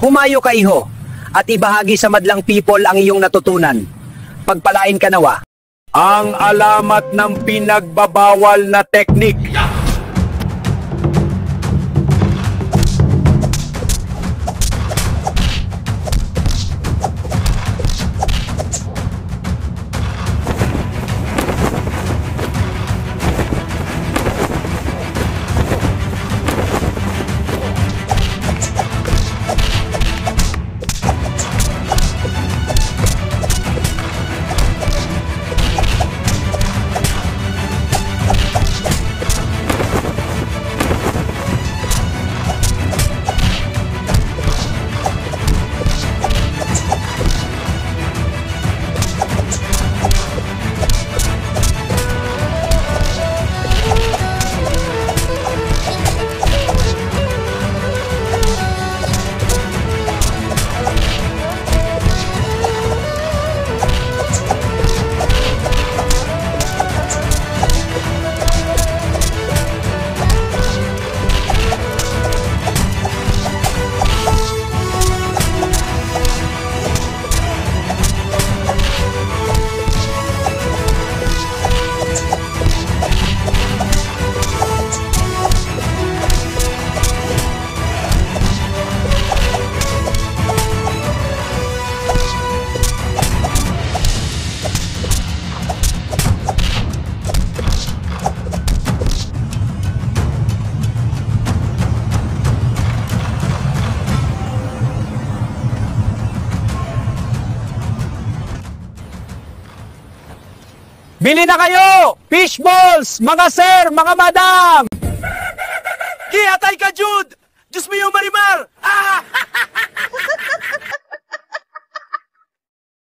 Humayo ka iho, at ibahagi sa madlang people ang iyong natutunan. Pagpalain ka nawa. Ang alamat ng pinagbabawal na teknik. Bili na kayo! Fishballs! Mga sir! Mga madam! Hihatay ka, Jude! Diyos mo yung marimar! Ah!